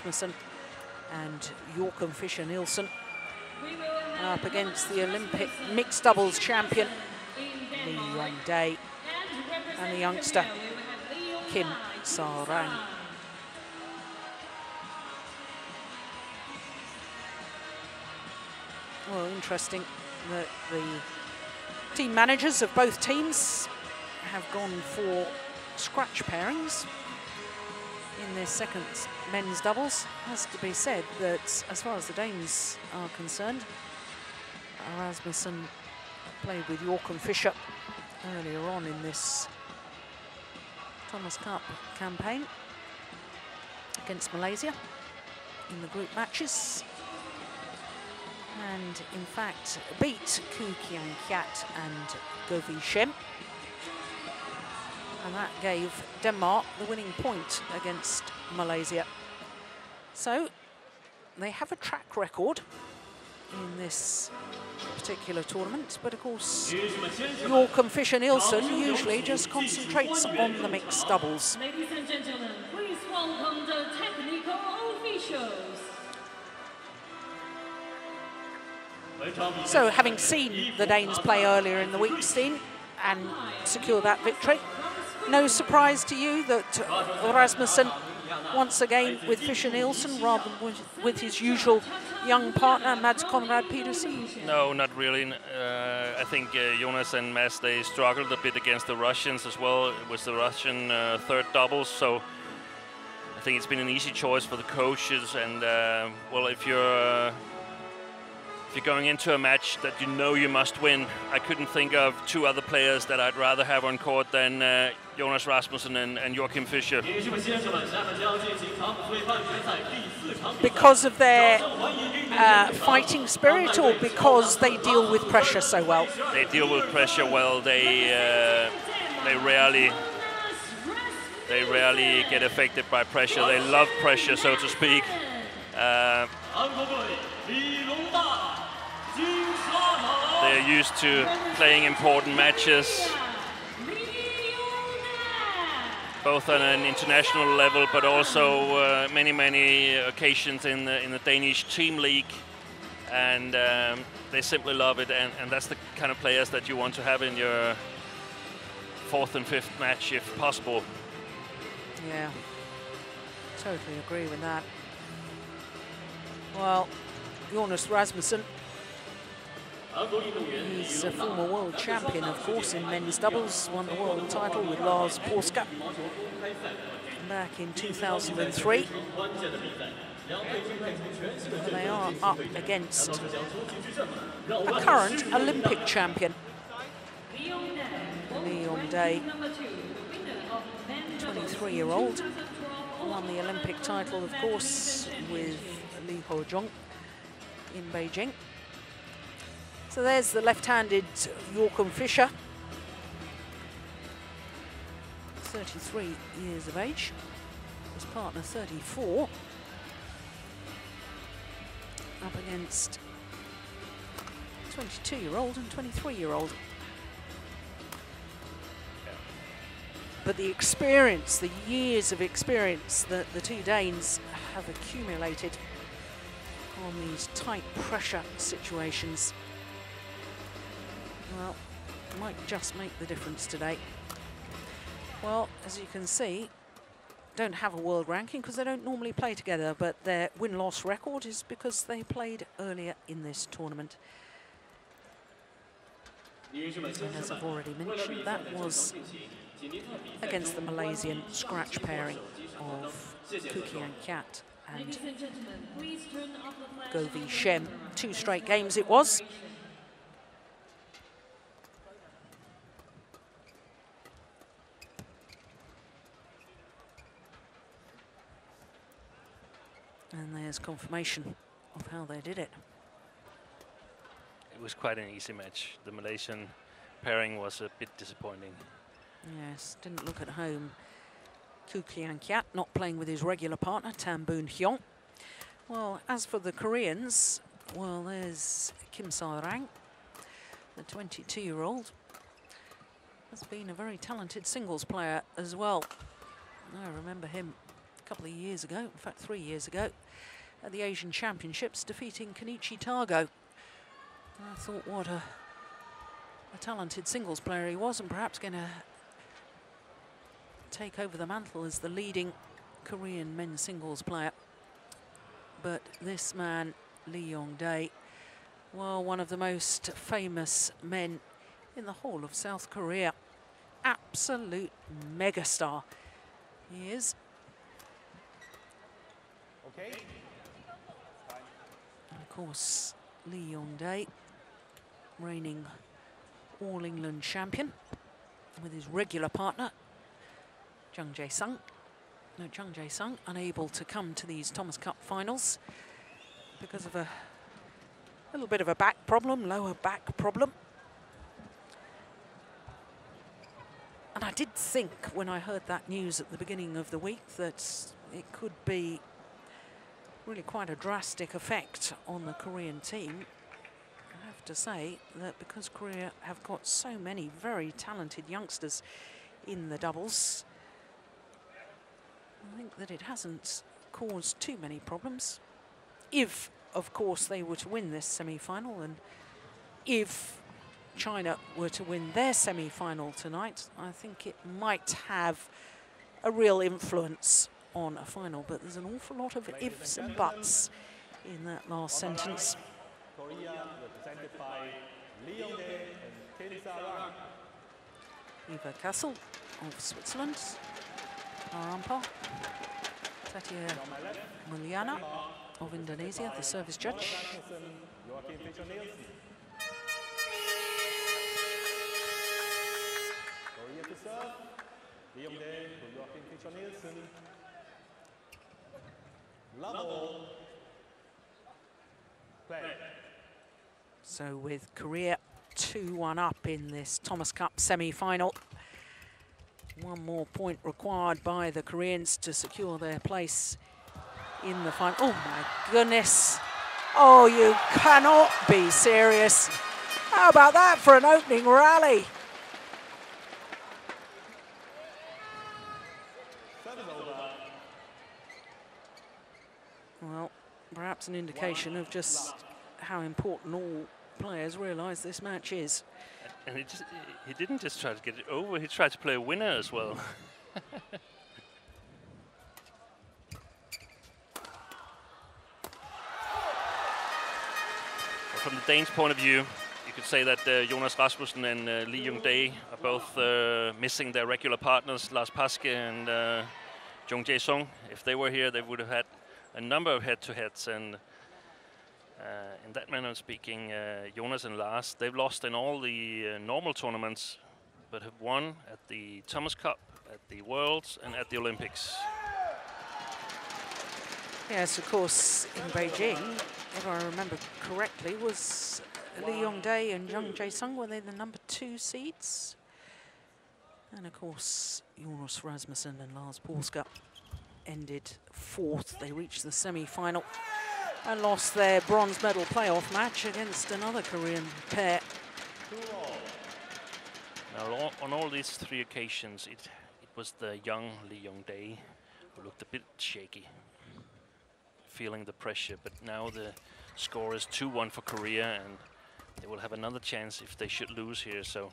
Rasmussen and FISCHER NIELSEN up against the Olympic mixed doubles champion, the Yong Dae, and the youngster, Kim Sa-rang. Well, interesting that the team managers of both teams have gone for scratch pairings in their second men's doubles. Has to be said that as far as the Danes are concerned, Rasmussen played with FISCHER earlier on in this Thomas Cup campaign against Malaysia in the group matches, and in fact beat Koo Kian-Kiat and Go Vi-Shem, and that gave Denmark the winning point against Malaysia. So they have a track record in this particular tournament, but of course FISCHER NIELSEN usually just concentrates on the mixed doubles. Ladies and gentlemen, please welcome the technical officials. So having seen the Danes play earlier in the week, Steen, and secure that victory, no surprise to you that Rasmussen once again with FISCHER NIELSEN rather than with his usual young partner, Mads Conrad Pedersen? No, not really. I think Jonas and Mads, they struggled a bit against the Russians as well. It was the Russian third doubles, so I think it's been an easy choice for the coaches. And well, if you're going into a match that you know you must win, I couldn't think of two other players that I'd rather have on court than Jonas Rasmussen and Joachim Fischer. Because of their fighting spirit, or because they deal with pressure so well? They deal with pressure well. They rarely get affected by pressure. They love pressure, so to speak. They're used to playing important matches, both on an international level, but also many occasions in the Danish team league, and they simply love it. And that's the kind of players that you want to have in your fourth and fifth match, if possible. Yeah, totally agree with that. Well, Jonas Rasmussen, he's a former world champion, of course, in men's doubles, won the world title with Lars Porska back in 2003. And they are up against a current Olympic champion, Yong Dae, 23-year-old, won the Olympic title, of course, with Lee Ho-jung in Beijing. So there's the left-handed Joachim Fischer, 33 years of age. His partner, 34, up against 22-year-old and 23-year-old. But the experience, the years of experience that the two Danes have accumulated on these tight pressure situations, well, might just make the difference today. Well, as you can see, don't have a world ranking because they don't normally play together, but their win-loss record is because they played earlier in this tournament. And as I've already mentioned, that was against the Malaysian scratch pairing of Koo Kian-Kiat and Go Vi-Shem. 2 straight games it was. And there's confirmation of how they did it. It was quite an easy match. The Malaysian pairing was a bit disappointing. Yes, didn't look at home. Koo Kian-Kiat not playing with his regular partner, Tam Boon-hyung. Well, as for the Koreans, well, there's Kim Sa-rang, the 22-year-old. Has been a very talented singles player as well. I remember him couple of years ago, in fact 3 years ago, at the Asian Championships, defeating Kenichi Tago. I thought what a talented singles player he was, and perhaps going to take over the mantle as the leading Korean men's singles player. But this man, Yong Dae, well, one of the most famous men in the whole of South Korea. Absolute megastar he is. Okay. And of course, Yong Dae, reigning All England champion, with his regular partner, Jung Jae-sung. No, Jung Jae-sung unable to come to these Thomas Cup finals because of a little bit of a back problem, lower back problem. And I did think when I heard that news at the beginning of the week that it could be really quite a drastic effect on the Korean team. I have to say that because Korea have got so many very talented youngsters in the doubles, I think that it hasn't caused too many problems. If, of course, they were to win this semi-final, and if China were to win their semi-final tonight, I think it might have a real influence on a final. But there's an awful lot of ifs and buts in that last sentence. Korea, represented by Yong Dae and Kim Sa-rang. Eva Kassel of Switzerland, our umpire. Tatia Mulyana of Indonesia, the service judge. FISCHER NIELSEN. Korea to serve. Yong Dae to FISCHER NIELSEN. Level. Play. So with Korea 2-1 up in this Thomas Cup semi-final. One more point required by the Koreans to secure their place in the final. Oh my goodness. Oh, you cannot be serious. How about that for an opening rally? Well, perhaps an indication of just how important all players realise this match is. And he didn't just try to get it over, he tried to play a winner as well. From the Danes' point of view, you could say that Jonas Rasmussen and Yong Dae are both missing their regular partners, Lars Paske and Jung Jae-sung. If they were here, they would have had a number of head-to-heads, and in that manner of speaking, Jonas and Lars, they've lost in all the normal tournaments, but have won at the Thomas Cup, at the Worlds, and at the Olympics. Yes, of course, in Beijing, if I remember correctly, was Yong Dae and Jung Jae-sung, were they the number 2 seeds? And of course, Jonas Rasmussen and Lars Paske ended 4th. They reached the semi-final and lost their bronze medal playoff match against another Korean pair. Now, on all these 3 occasions, it was the young Yong Dae who looked a bit shaky, feeling the pressure. But now the score is 2-1 for Korea, and they will have another chance if they should lose here. So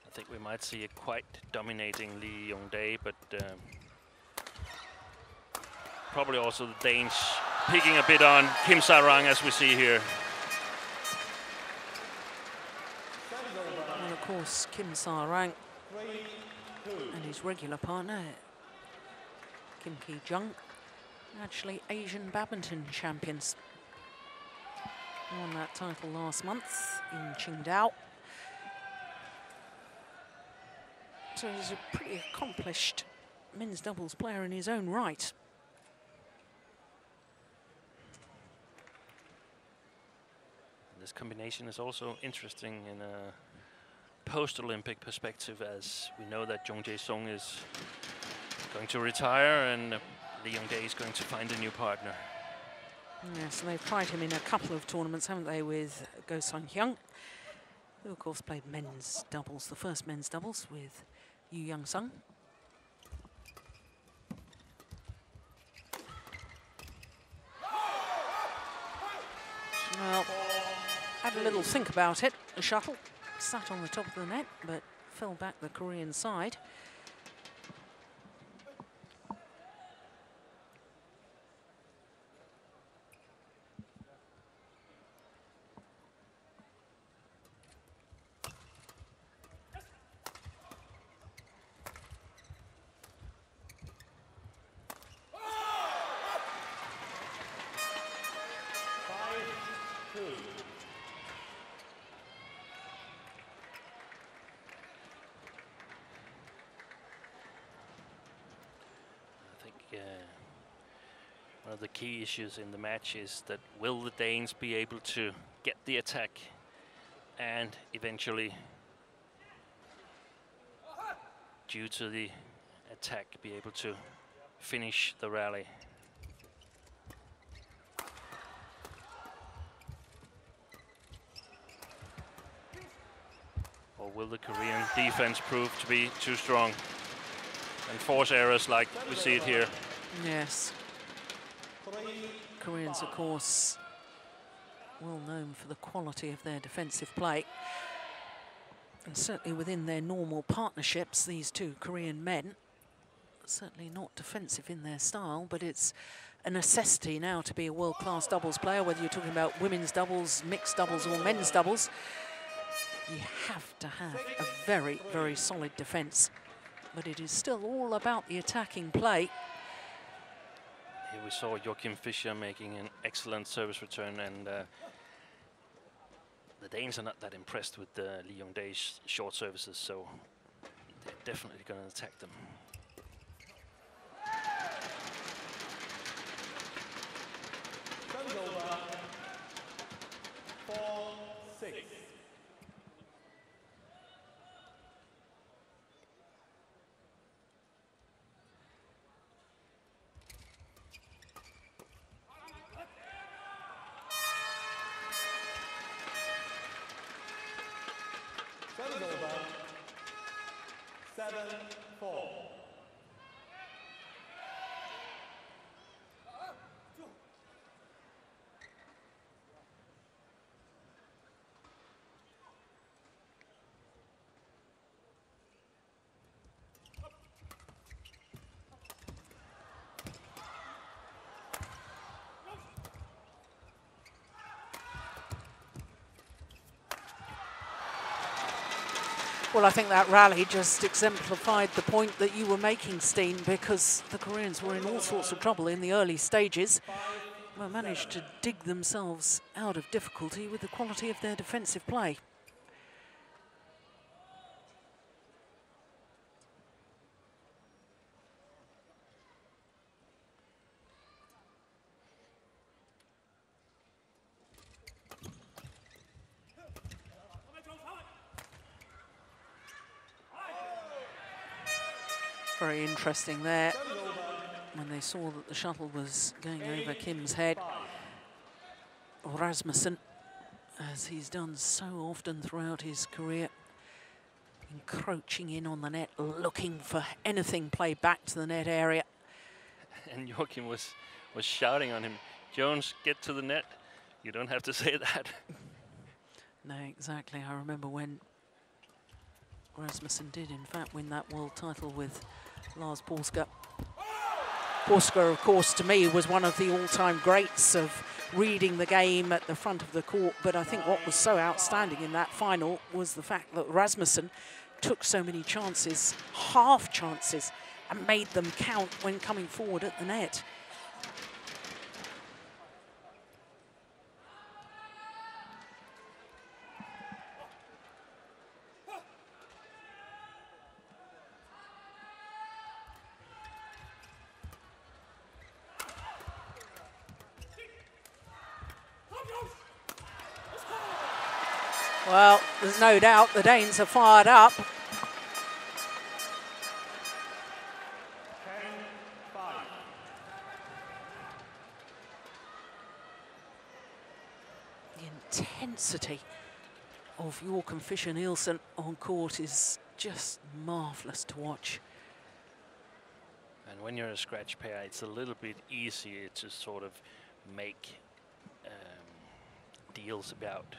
I think we might see a quite dominating Yong Dae, but probably also the Danes picking a bit on Kim Sa-rang, as we see here. And of course, Kim Sa-rang and his regular partner, Kim Ki-jung, actually Asian badminton champions. Won that title last month in Qingdao. So he's a pretty accomplished men's doubles player in his own right. This combination is also interesting in a post-Olympic perspective, as we know that Jung Jae-sung is going to retire and Yong Dae is going to find a new partner. Yes, and they've tried him in a couple of tournaments, haven't they, with Go Sun-hyung, who of course played men's doubles, the first men's doubles with Yu Young-sung. had a little think about it. The shuttle sat on the top of the net, but fell back the Korean side. One of the key issues in the match is that will the Danes be able to get the attack and eventually, due to the attack, be able to finish the rally. Or will the Korean defense prove to be too strong and force errors like we see it here? Yes. Koreans, of course, well known for the quality of their defensive play. And certainly within their normal partnerships, these two Korean men, certainly not defensive in their style, but it's a necessity now to be a world-class doubles player, whether you're talking about women's doubles, mixed doubles or men's doubles. You have to have a very, very solid defense. But it is still all about the attacking play. Here we saw Joachim Fischer making an excellent service return, and the Danes are not that impressed with Yong Dae's short services, so they're definitely going to attack them. Turns over. 4-6. Turns over. 7-4. Well, I think that rally just exemplified the point that you were making, Steen, because the Koreans were in all sorts of trouble in the early stages, but managed to dig themselves out of difficulty with the quality of their defensive play. Very interesting there when they saw that the shuttle was going over Kim's head. Rasmussen, as he's done so often throughout his career, encroaching in on the net, looking for anything played back to the net area. And Joachim was shouting on him, "Jones, get to the net." You don't have to say that. No, exactly. I remember when Rasmussen did, in fact, win that world title with Lars Polska. Polska, of course, to me, was one of the all-time greats of reading the game at the front of the court. But I think what was so outstanding in that final was the fact that Rasmussen took so many chances, half chances, and made them count when coming forward at the net. Well, there's no doubt the Danes are fired up. 10-5. The intensity of Joachim Fischer Nielsen on court is just marvellous to watch. And when you're a scratch pair, it's a little bit easier to sort of make deals about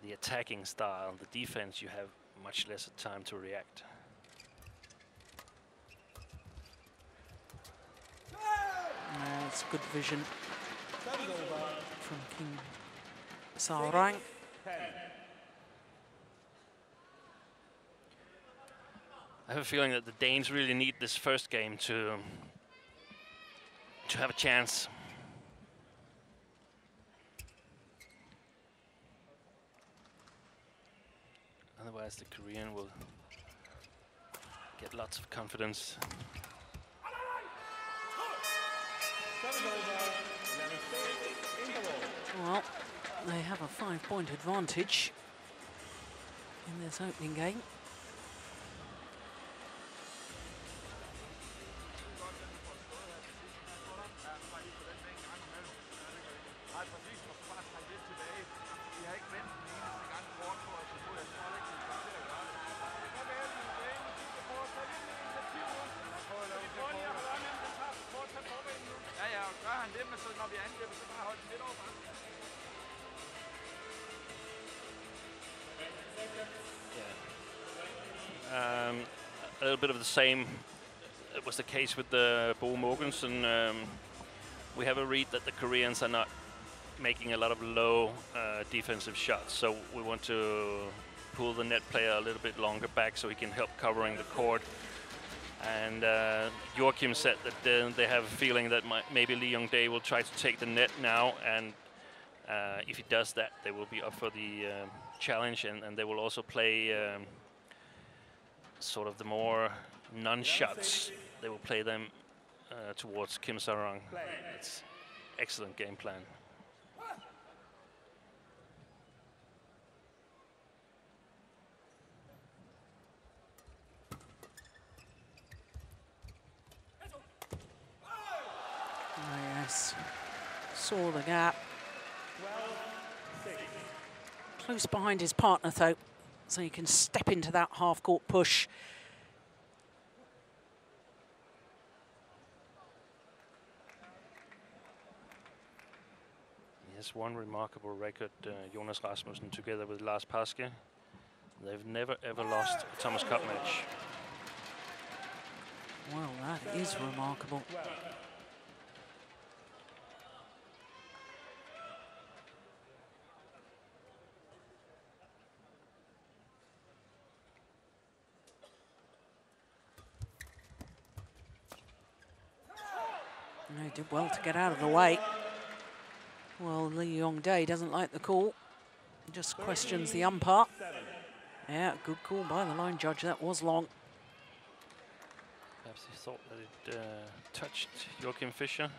the attacking style, the defense, you have much less time to react. It's good vision from Kim Sa-rang. I have a feeling that the Danes really need this first game to have a chance. Otherwise, the Korean will get lots of confidence. Well, they have a 5-point advantage in this opening game. A little bit of the same. It was the case with the Bo Mogensen. We have a read that the Koreans are not making a lot of low defensive shots, so we want to pull the net player a little bit longer back so he can help covering the court. And Joachim said that they have a feeling that maybe Yong Dae will try to take the net now, and if he does that, they will be up for the challenge, and they will also play sort of the more non-shots. They will play them towards Kim Sa-rang. It's excellent game plan. Yes, saw the gap. Close behind his partner though, so he can step into that half-court push. He has one remarkable record, Jonas Rasmussen, together with Lars Paske. They've never ever lost a Thomas Cup match. Well, that is remarkable. He did well to get out of the way. Well, Yong Dae doesn't like the call. He just questions the umpire. Yeah, good call by the line judge. That was long. Perhaps he thought that it touched Joachim Fischer.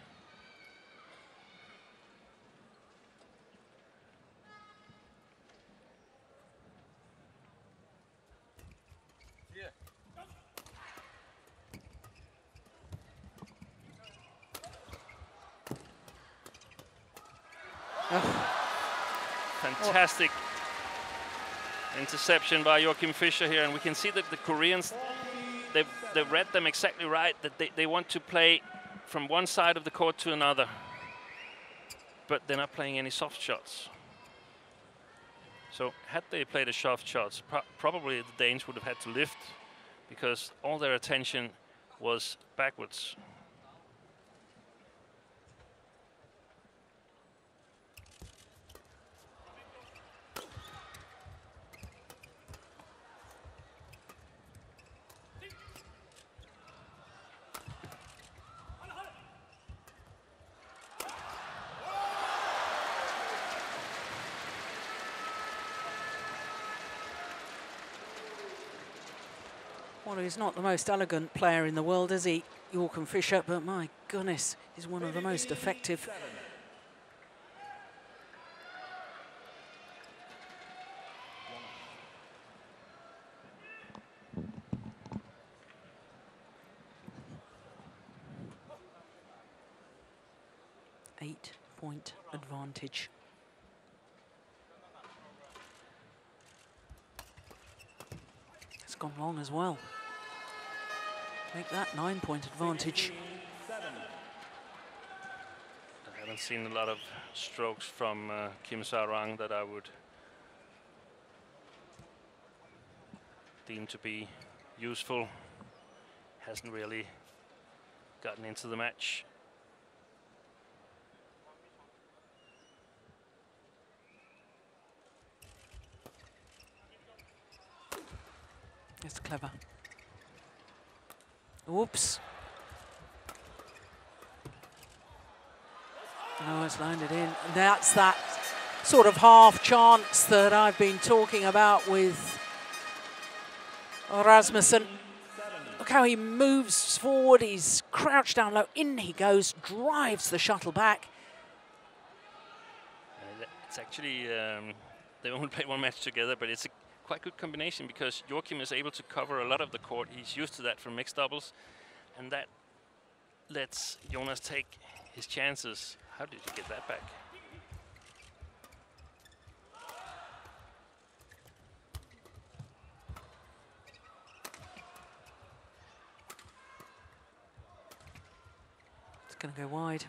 Fantastic interception by Joachim Fischer here, and we can see that the Koreans, they've read them exactly right, that they want to play from one side of the court to another, but they're not playing any soft shots. So had they played a soft shots, probably the Danes would have had to lift, because all their attention was backwards. Well, he's not the most elegant player in the world, is he, Joachim Fischer? But my goodness, he's one of the most effective. Eight-point advantage. It's gone long as well. Make that 9-point advantage. I haven't seen a lot of strokes from Kim Sa-rang that I would deemed to be useful. Hasn't really gotten into the match. It's clever. Oops. No, it's landed in. That's that sort of half chance that I've been talking about with Rasmussen. Look how he moves forward. He's crouched down low. In he goes, drives the shuttle back. It's actually, they only played one match together, but it's a quite good combination because Joachim is able to cover a lot of the court. He's used to that from mixed doubles, and that lets Jonas take his chances. How did he get that back? It's going to go wide.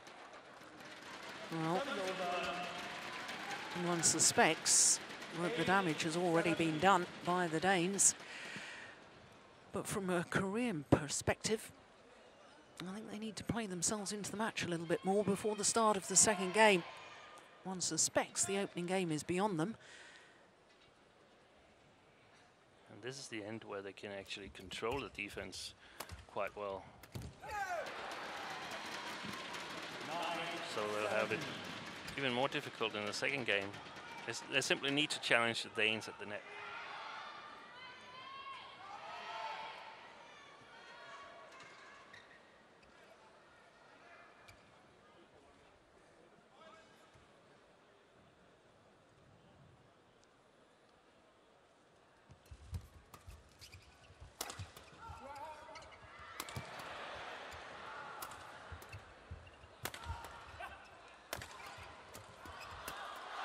Well, one suspects that the damage has already been done by the Danes. But from a Korean perspective, I think they need to play themselves into the match a little bit more before the start of the second game. One suspects the opening game is beyond them. And this is the end where they can actually control the defense quite well. So they'll have it even more difficult in the second game. They simply need to challenge the Danes at the net.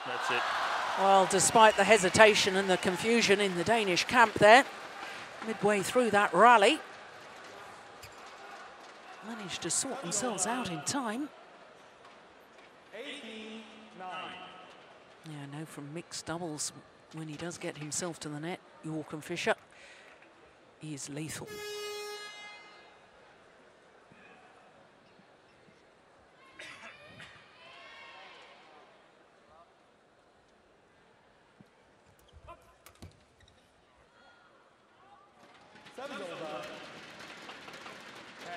That's it. Well, despite the hesitation and the confusion in the Danish camp there, midway through that rally, managed to sort themselves out in time. 18-9. Yeah, no, from mixed doubles, when he does get himself to the net, Joachim Fischer, he is lethal. Service over. 10-18.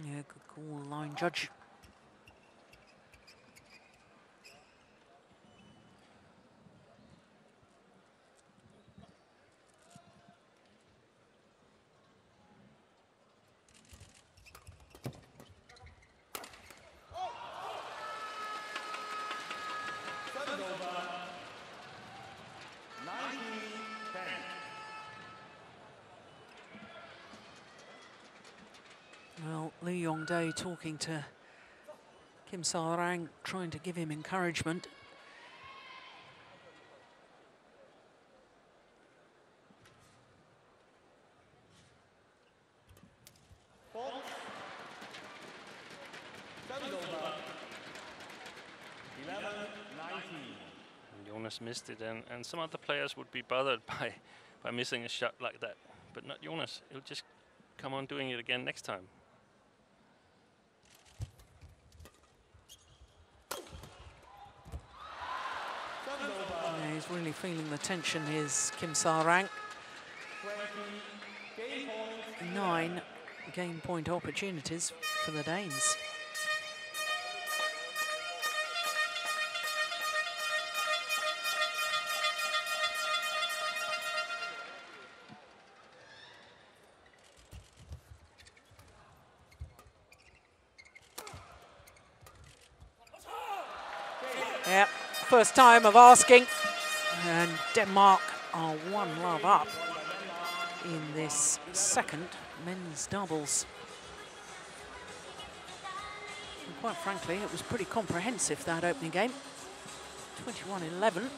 Yeah, good call, line judge. Service over. 19-10. Well, Yong Dae talking to Kim Sa-rang, trying to give him encouragement. Fault. Service over. 11-19. And Jonas missed it, and some other players would be bothered by missing a shot like that, but not Jonas. He'll just come on doing it again next time. Yeah, he's really feeling the tension, is Kim Sa-rang. 20 game points. 9 game point opportunities for the Danes. Yep, first time of asking, and Denmark are 1-love up in this second men's doubles. And quite frankly, it was pretty comprehensive, that opening game. 21-11.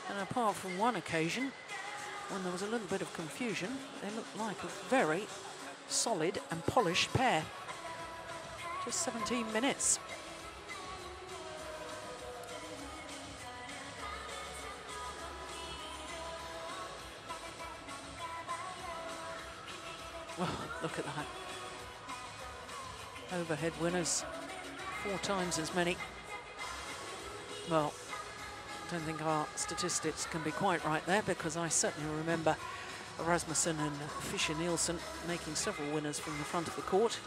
And apart from one occasion, when there was a little bit of confusion, they looked like a very solid and polished pair. Just 17 minutes. Oh, look at that. Overhead winners, 4 times as many. Well, I don't think our statistics can be quite right there, because I certainly remember Rasmussen and FISCHER Nielsen making several winners from the front of the court.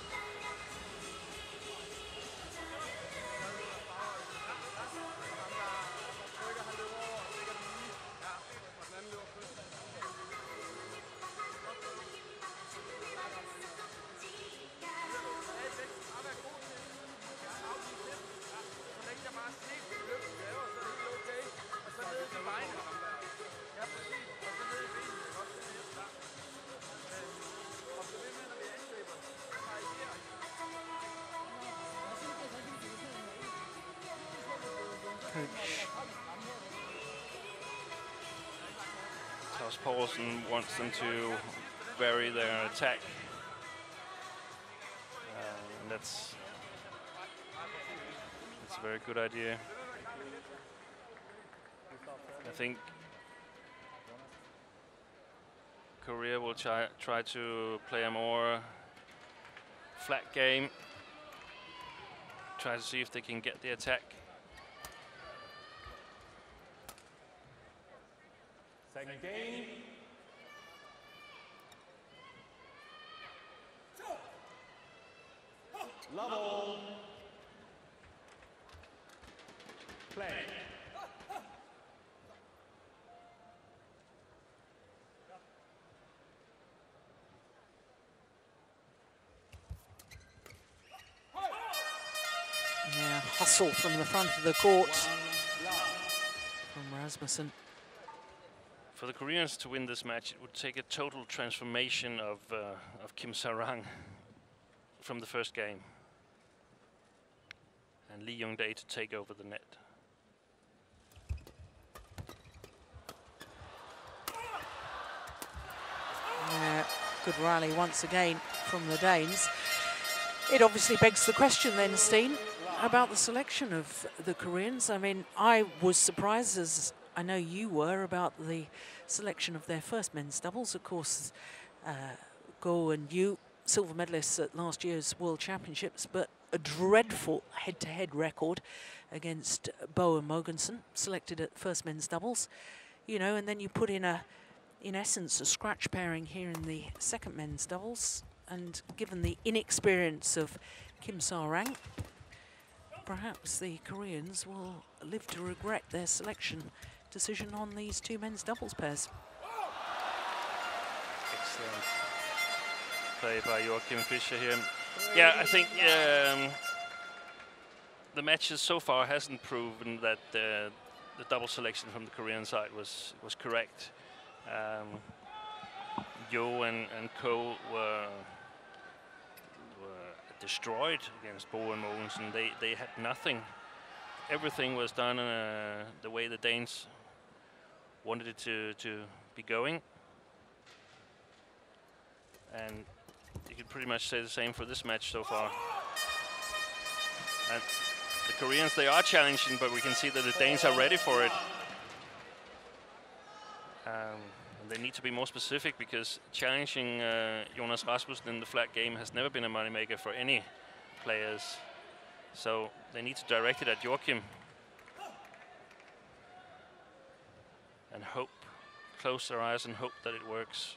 Klaus Poulsen wants them to vary their attack. And that's a very good idea. I think Korea will try to play a more flat game. Try to see if they can get the attack. Second game. Level. Play. Yeah, hustle from the front of the court from Rasmussen. For the Koreans to win this match, it would take a total transformation of Kim Sa-rang from the first game, and Yong Dae to take over the net. Yeah, good rally once again from the Danes. It obviously begs the question then, Steen, about the selection of the Koreans. I mean, I was surprised, as I know you were, about the selection of their first men's doubles. Of course, Go and Yu, silver medalists at last year's World Championships, but a dreadful head-to-head record against Bo and Mogensen, selected at first men's doubles. You know, and then you put in essence, a scratch pairing here in the second men's doubles, and given the inexperience of Kim Sa-rang, perhaps the Koreans will live to regret their selection decision on these 2 men's doubles pairs. Excellent play by Joachim Fischer here. Yeah, I think the matches so far hasn't proven that the double selection from the Korean side was correct. Yo and Ko were destroyed against Bo and Mogensen. They had nothing. Everything was done the way the Danes wanted it to be going. And you could pretty much say the same for this match so far. And the Koreans, they are challenging, but we can see that the Danes are ready for it. They need to be more specific, because challenging Jonas Rasmussen in the flat game has never been a moneymaker for any players. So they need to direct it at Joachim and hope, close their eyes and hope that it works.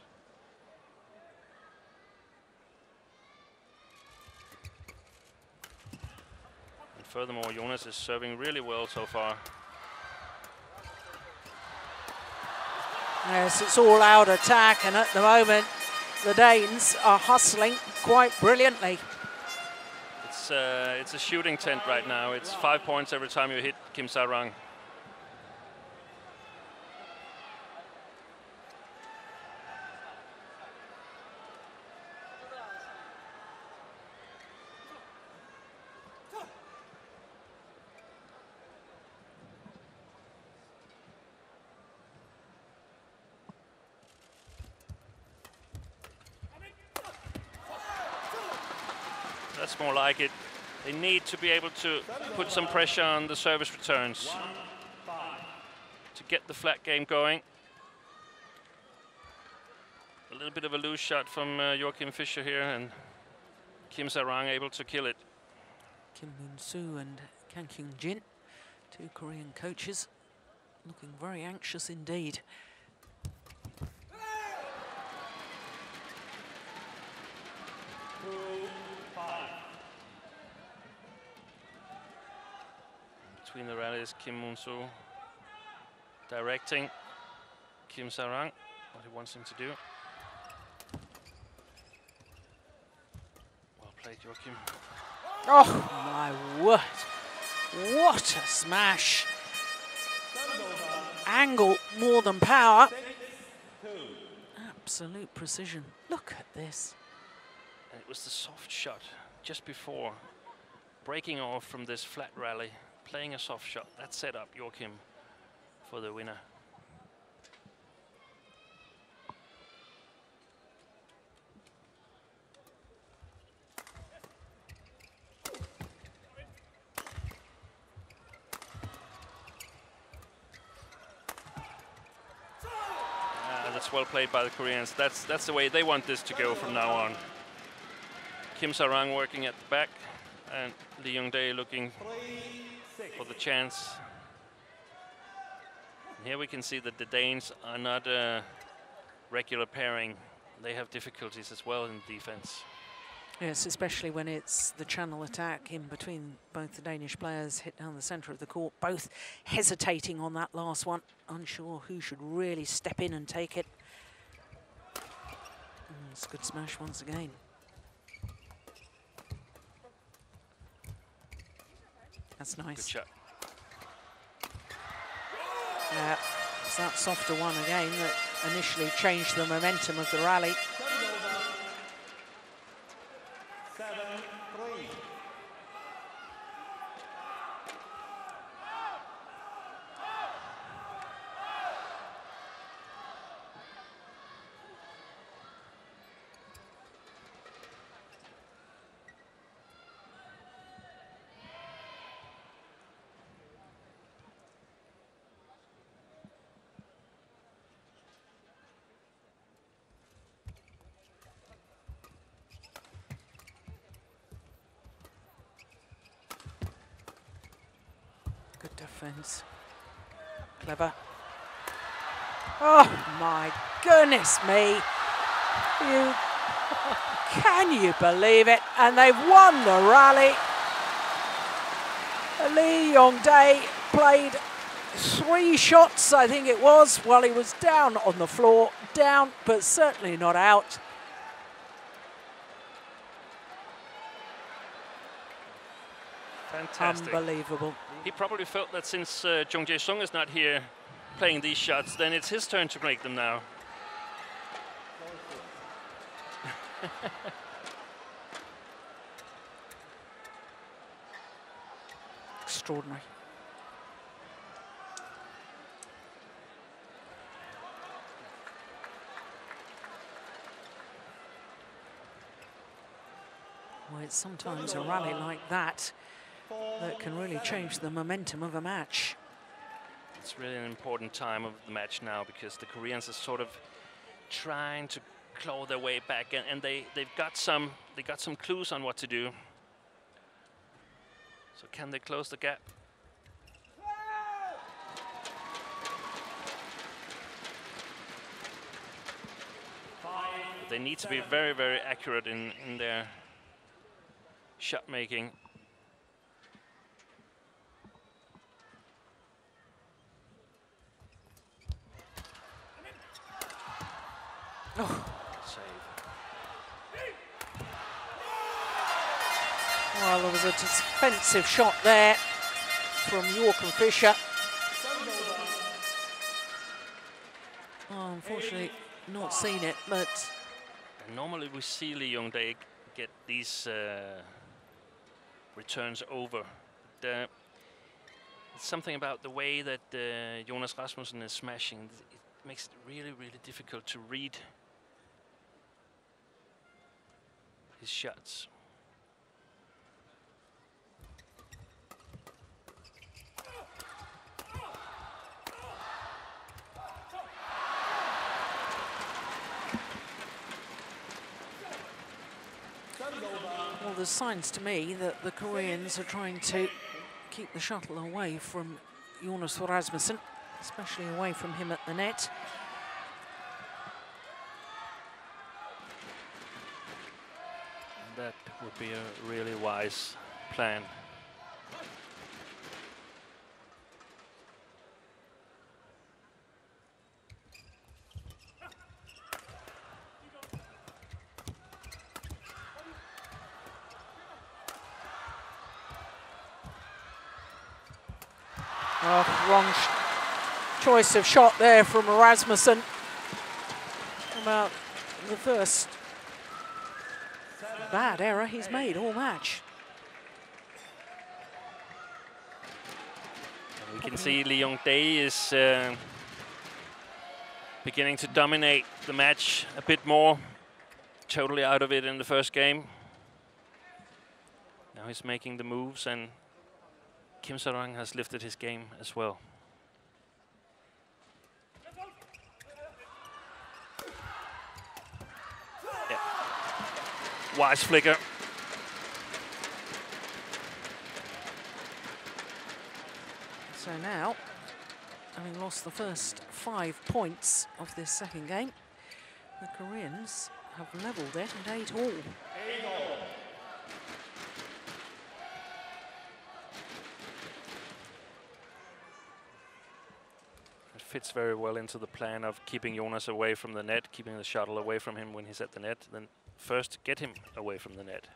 And furthermore, Jonas is serving really well so far. Yes, it's all out attack, and at the moment the Danes are hustling quite brilliantly. It's a shooting tent right now. It's 5 points every time you hit Kim Sa-rang. That's more like it. They need to be able to put some pressure on the service returns to get the flat game going. A little bit of a loose shot from Joachim Fischer here, and Kim Sarang able to kill it. Kim Moon-soo and Kang Kyung-jin, 2 Korean coaches, looking very anxious indeed. Between the rallies, Kim Moon-soo directing Kim Sarang, what he wants him to do. Well played, Joachim. Oh my word, what a smash. Angle more than power. Absolute precision, look at this. And it was the soft shot just before, breaking off from this flat rally, playing a soft shot. That set up Joachim for the winner. That's well played by the Koreans. That's the way they want this to go from now on. Kim Sarang working at the back, and Yong Dae looking for the chance. And here we can see that the Danes are not a regular pairing. They have difficulties as well in defense. Yes, especially when it's the channel attack in between both the Danish players, hit down the centre of the court, both hesitating on that last one, unsure who should really step in and take it. It's a good smash once again. That's nice. Good shot. Yeah, it's that softer one again that initially changed the momentum of the rally. 7-3. Good defense. Clever. Oh my goodness me. Can you believe it? And they've won the rally. Lee Yong Dae played 3 shots, I think it was, while he was down on the floor. Down, but certainly not out. Fantastic. Unbelievable. He probably felt that since Jung Jae-sung is not here playing these shots, then it's his turn to make them now. Extraordinary. Well, it's sometimes a rally like that that can really change the momentum of a match. It's really an important time of the match now, because the Koreans are sort of trying to claw their way back, and they've got some clues on what to do. So can they close the gap? They need to be very, very accurate in their shot making. Oh. Save. Well, there was a defensive shot there from Joachim Fischer. Oh, unfortunately, not seen it, but... And normally we see Lee Yong Dae get these returns over. It's something about the way that Jonas Rasmussen is smashing. It makes it really, really difficult to read his shots. there's signs to me that the Koreans are trying to keep the shuttle away from Jonas Rasmussen, especially away from him at the net. That would be a really wise plan. Oh, wrong choice of shot there from Rasmussen. About the first bad error he's made all match. We can see Yong Dae is beginning to dominate the match a bit more. Totally out of it in the first game. Now he's making the moves, and Kim Sarang has lifted his game as well. Yeah. Wise flicker. So now, having lost the first 5 points of this second game, the Koreans have levelled it at 8-all. It fits very well into the plan of keeping Jonas away from the net, keeping the shuttle away from him when he's at the net, then first get him away from the net.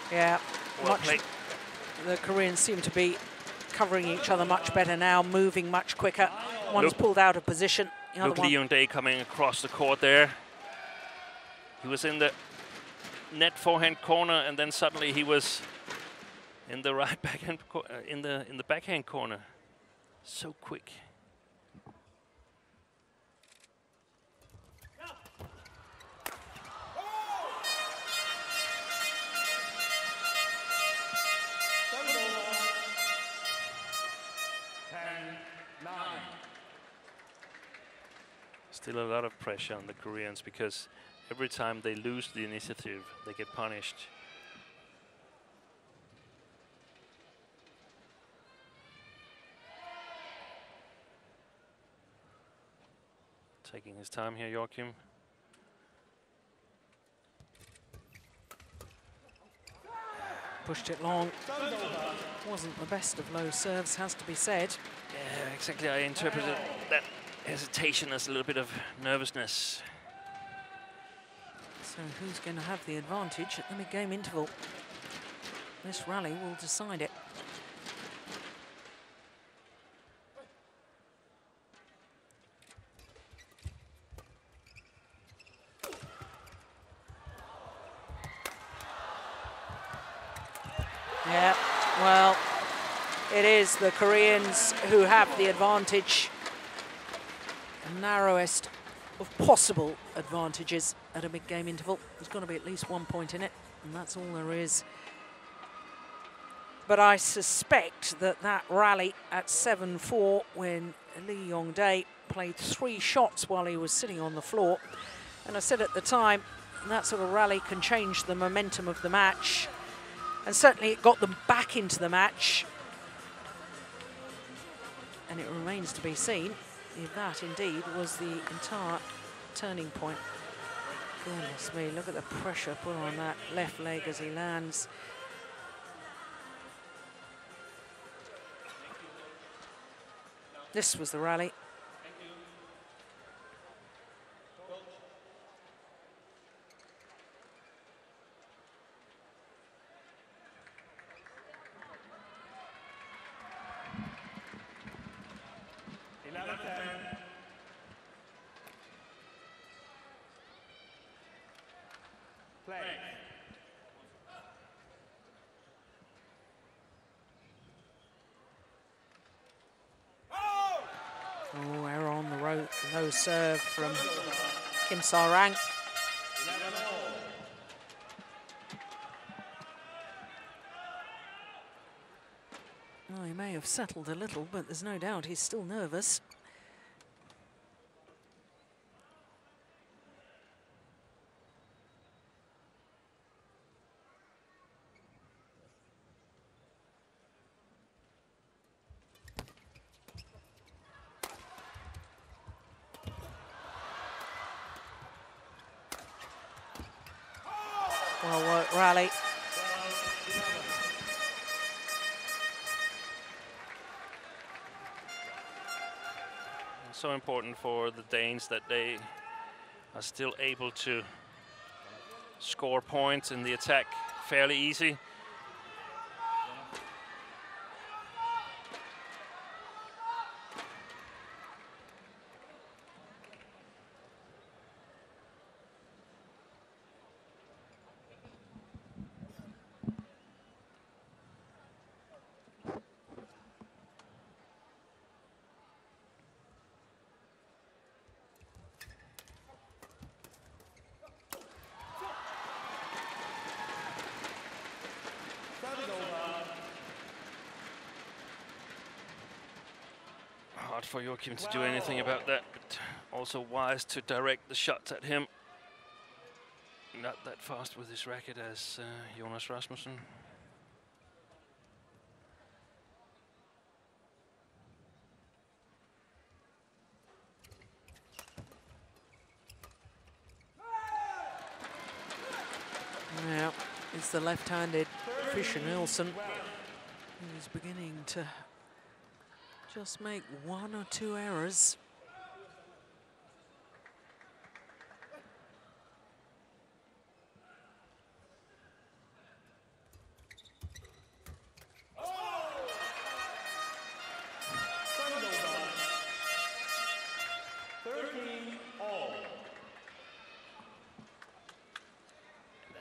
Yeah, Well played. the Koreans seem to be covering each other much better now, moving much quicker. One's pulled out of position. The other Look, one. Yong Dae coming across the court there. He was in the net forehand corner, and then suddenly he was in the right backhand in the backhand corner. So quick. Still a lot of pressure on the Koreans because every time they lose the initiative, they get punished. Taking his time here, Joachim. Pushed it long. Wasn't the best of low serves, has to be said. Yeah, exactly. I interpreted that hesitation as a little bit of nervousness. So who's going to have the advantage at the mid-game interval? This rally will decide it. Yeah, well, it is the Koreans who have the advantage. The narrowest of possible advantages at a mid-game interval. There's got to be at least 1 point in it, and that's all there is. But I suspect that that rally at 7-4, when Yong Dae played 3 shots while he was sitting on the floor, and I said at the time, that sort of rally can change the momentum of the match, and certainly it got them back into the match, and it remains to be seen if that indeed was the entire turning point. Goodness me, look at the pressure put on that left leg as he lands. This was the rally. Oh, error on the low serve from Kim Sa-rang. Well, he may have settled a little, but there's no doubt he's still nervous. Well worked rally. So important for the Danes that they are still able to score points in the attack fairly easy. Hard for Joachim to do anything about that, but also wise to direct the shots at him. Not that fast with his racket as Jonas Rasmussen. Yeah, it's the left-handed Fischer Nielsen who's beginning to just make one or two errors.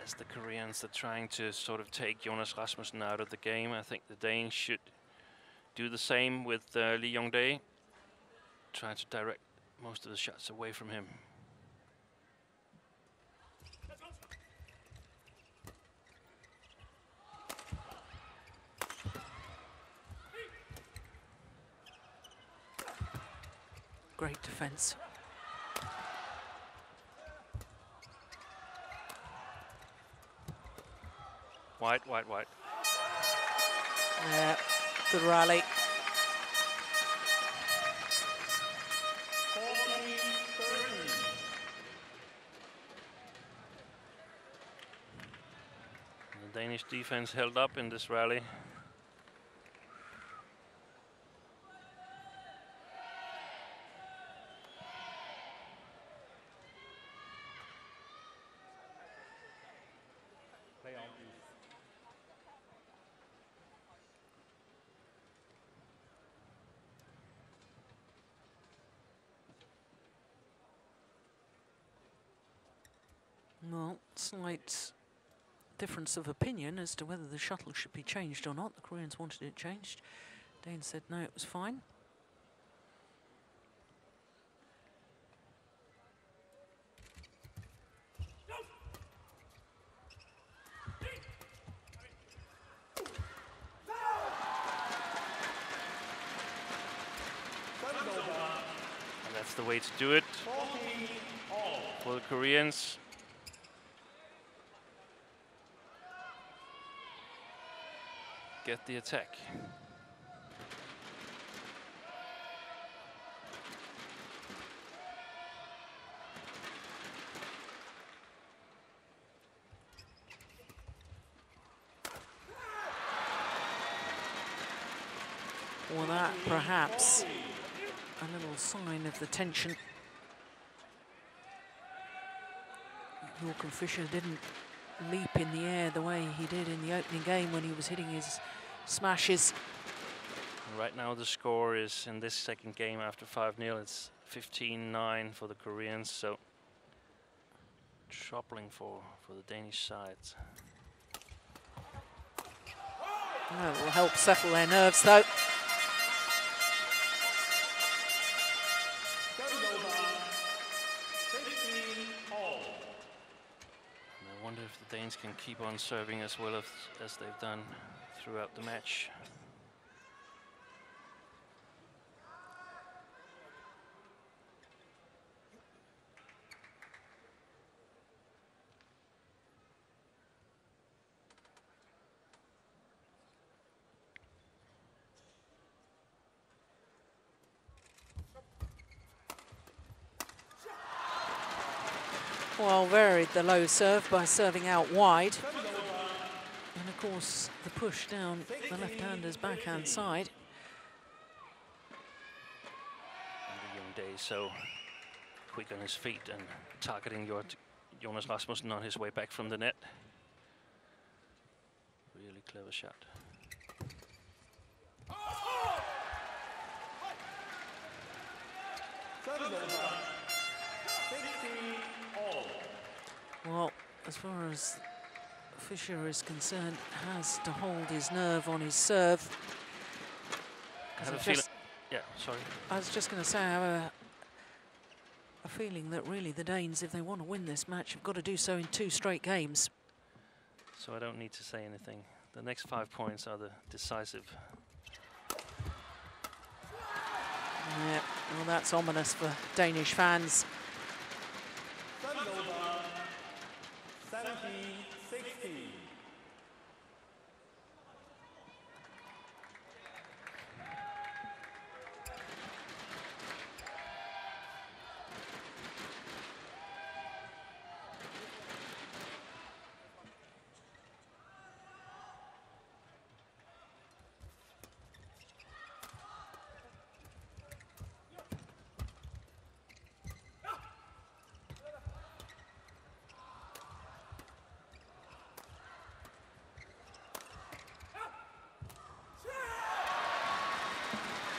As the Koreans are trying to sort of take Jonas Rasmussen out of the game, I think the Danes should do the same with Yong Dae. Try to direct most of the shots away from him. Great defense. White. Yeah, good rally. The Danish defense held up in this rally. Well, slight difference of opinion as to whether the shuttle should be changed or not. The Koreans wanted it changed. Danes said no, it was fine. And that's the way to do it for the Koreans. Get the attack. Well, that perhaps a little sign of the tension. Joachim Fischer didn't leap in the air the way he did in the opening game when he was hitting his smashes. Right now the score is, in this second game after 5-0, it's 15-9 for the Koreans, so troubling for the Danish side. That will help settle their nerves though. wonder if the Danes can keep on serving as well as they've done throughout the match. Well, varied the low serve by serving out wide. And of course, the push down the left-hander's backhand side. And Yong Dae so quick on his feet and targeting Jonas Rasmussen on his way back from the net. Really clever shot. Well, as far as Fischer is concerned, has to hold his nerve on his serve. I have a feeling. Yeah, sorry. I was just going to say, I have a feeling that really the Danes, if they want to win this match, have got to do so in 2 straight games. So I don't need to say anything. The next 5 points are the decisive. Yeah, well, that's ominous for Danish fans. 70-60.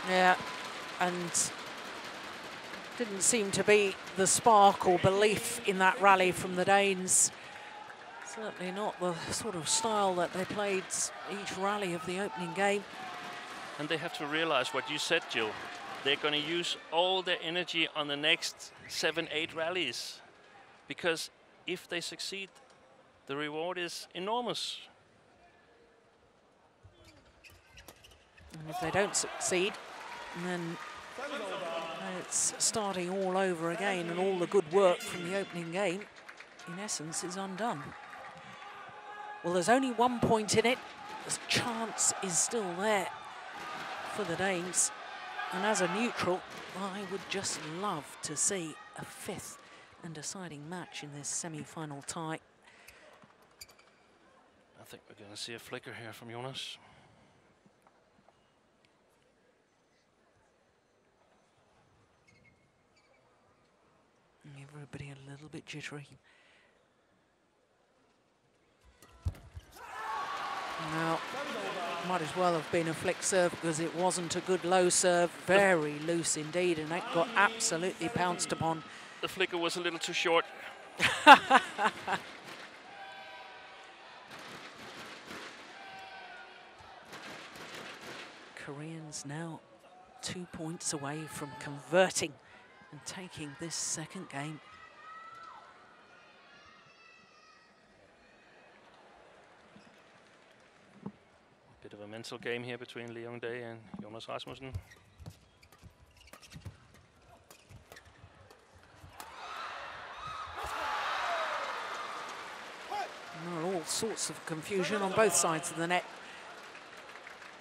Yeah, and didn't seem to be the spark or belief in that rally from the Danes. Certainly not the sort of style that they played each rally of the opening game. And they have to realize what you said, Jill. They're going to use all their energy on the next 7-8 rallies. Because if they succeed, the reward is enormous. And if they don't succeed, then it's starting all over again, and all the good work from the opening game, in essence, is undone. Well, there's only 1 point in it. The chance is still there for the Danes. And as a neutral, I would just love to see a 5th and deciding match in this semi-final tie. I think we're going to see a flicker here from Jonas. Everybody a little bit jittery. Now, might as well have been a flick serve because it wasn't a good low serve. Very loose indeed, and that got absolutely pounced upon. The flicker was a little too short. Koreans now 2 points away from converting and taking this second game. Bit of a mental game here between Yong Dae and Jonas Rasmussen. Well, all sorts of confusion on both sides of the net.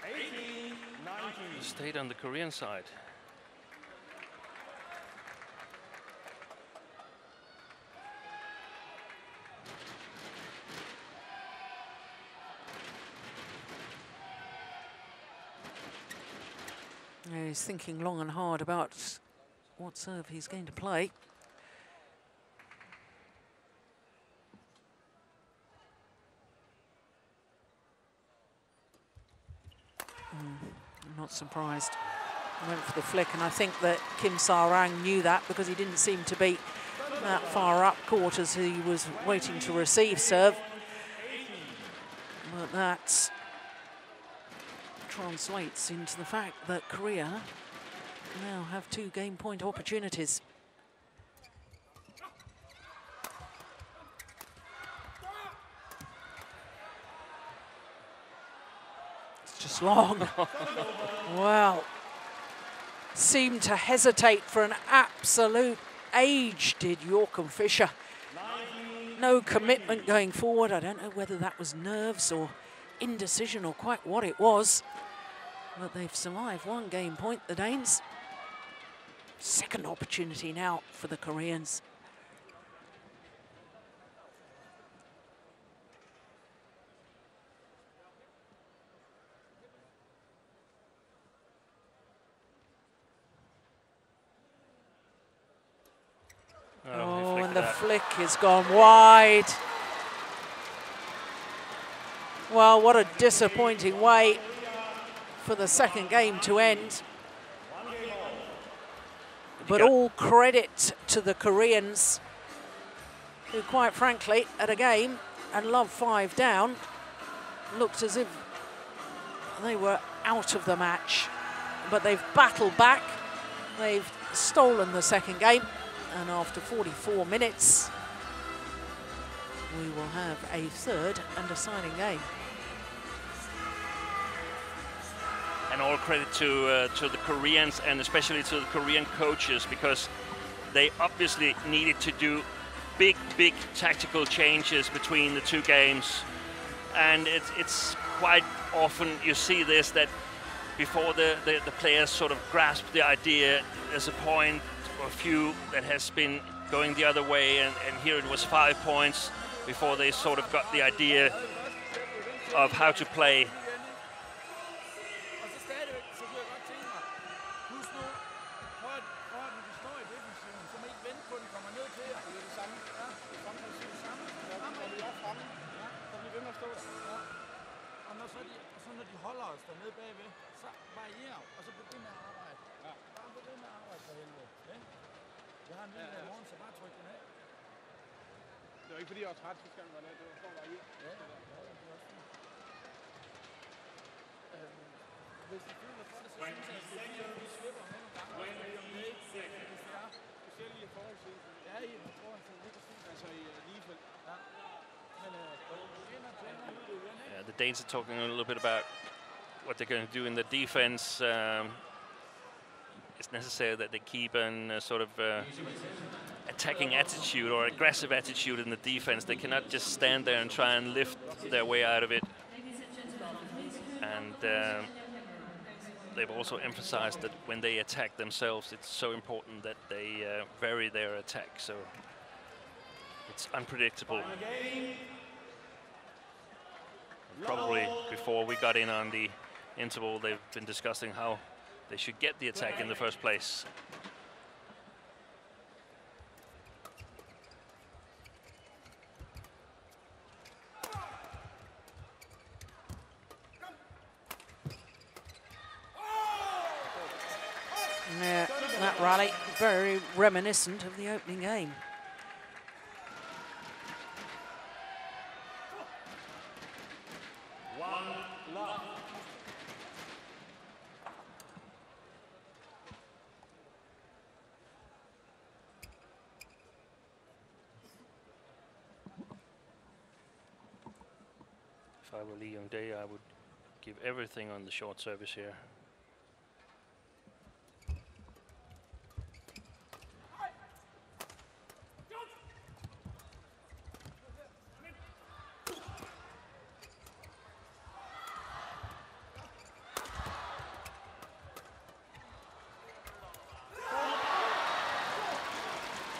80-90. Stayed on the Korean side. He's thinking long and hard about what serve he's going to play. I'm not surprised. He went for the flick, and I think that Kim Sa-rang knew that because he didn't seem to be that far up court as he was waiting to receive serve. But that translates into the fact that Korea now have 2 game point opportunities. was long. Well, seemed to hesitate for an absolute age, did York and Fischer. No commitment going forward. I don't know whether that was nerves or indecision or quite what it was. But they've survived one game point, the Danes. Second opportunity now for the Koreans. Oh, and the flick has gone wide. Well, what a disappointing way for the second game to end. But all credit to the Koreans, who quite frankly, at a game and love 5 down, looked as if they were out of the match. But they've battled back, they've stolen the second game, and after 44 minutes, we will have a third and deciding game. And all credit to the Koreans, and especially to the Korean coaches, because they obviously needed to do big tactical changes between the two games. And it's quite often you see this, that before the players sort of grasp the idea, there's a point or a few that has been going the other way, and here it was 5 points before they sort of got the idea of how to play. The Danes are talking a little bit about what they're going to do in the defense. It's necessary that they keep a sort of attacking attitude or aggressive attitude in the defense. They cannot just stand there and try and lift their way out of it. And they've also emphasized that when they attack themselves, it's so important that they vary their attack. So it's unpredictable. Probably before we got in on the interval, they've been discussing how they should get the attack in the first place. Yeah, that rally, very reminiscent of the opening game. If I were Yong Dae, I would give everything on the short service here.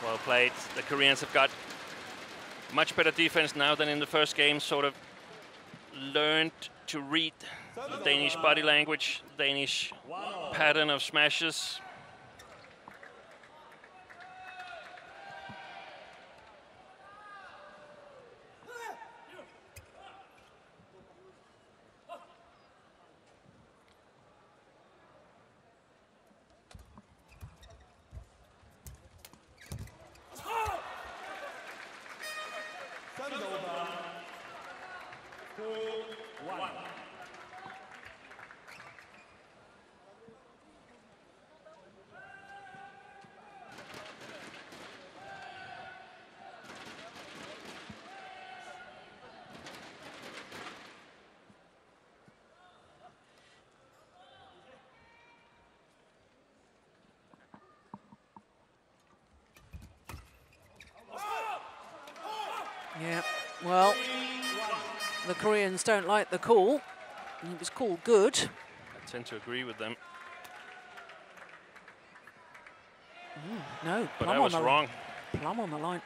Well played. The Koreans have got much better defense now than in the first game, sort of learned to read the Danish body language, Danish pattern of smashes. Yeah, well, the Koreans don't like the call. It was called good. I tend to agree with them. No, But plum I was on the wrong. Plum on the line.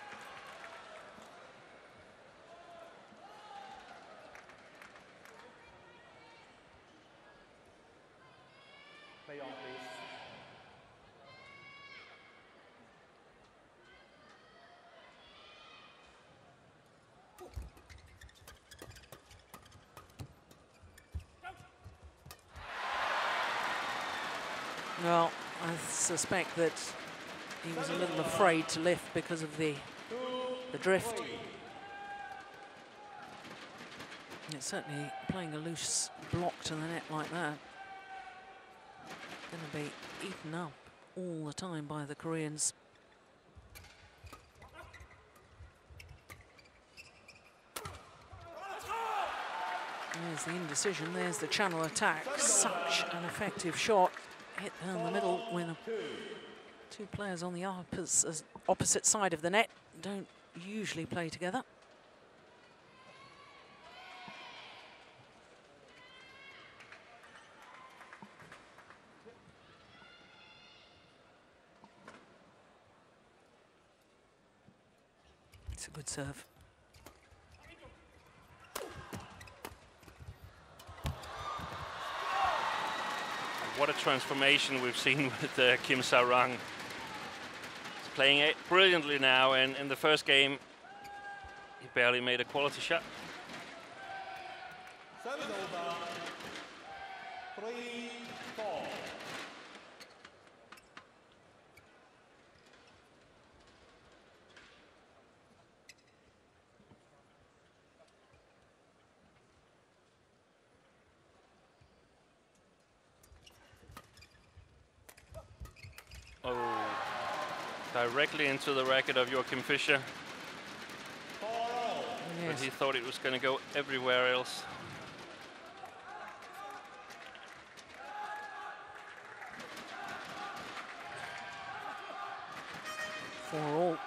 Play on, please. Well, I suspect that he was a little afraid to lift because of the drift. And it's certainly playing a loose block to the net like that. Going to be eaten up all the time by the Koreans. There's the indecision, there's the channel attack. Such an effective shot. Hit down the middle when two players on the opposite side of the net don't usually play together. It's a good serve. What a transformation we've seen with Kim Sa-rang. He's playing it brilliantly now, and in the first game, he barely made a quality shot. Service over. 3-4. Oh, directly into the racket of Joachim Fischer. But he thought it was going to go everywhere else. For all.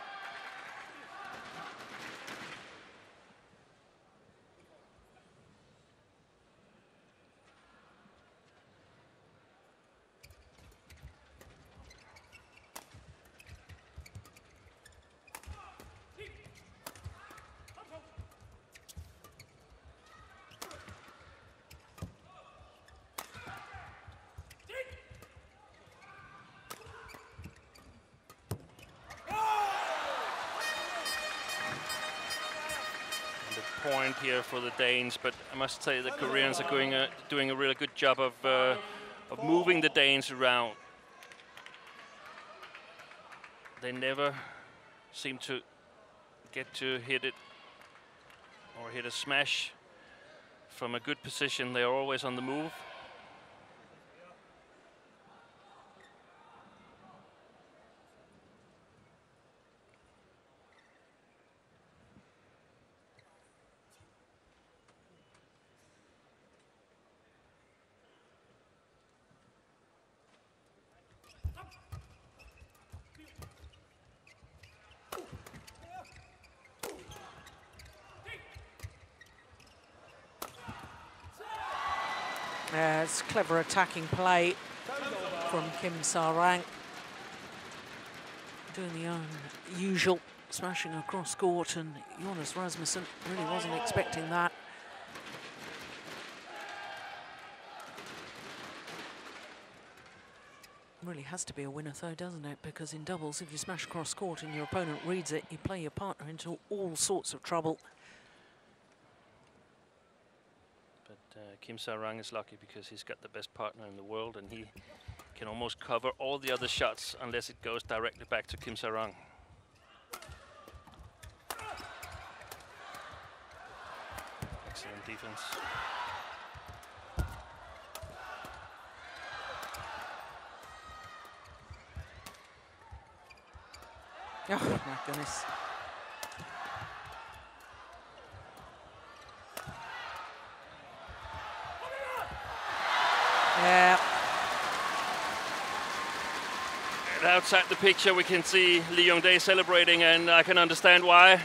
Point here for the Danes, but I must say the Koreans are doing a really good job of moving the Danes around. They never seem to get to hit it or hit a smash from a good position. They are always on the move. It's clever attacking play from Kim Sa-rang. Doing the unusual, smashing across court, and Jonas Rasmussen really wasn't expecting that. Really has to be a winner though, doesn't it? Because in doubles, if you smash across court and your opponent reads it, you play your partner into all sorts of trouble. Kim Sa-rang is lucky because he's got the best partner in the world, and he can almost cover all the other shots unless it goes directly back to Kim Sa-rang. Excellent defense. Oh my goodness. Yeah. And outside the picture we can see Yong Dae celebrating, and I can understand why.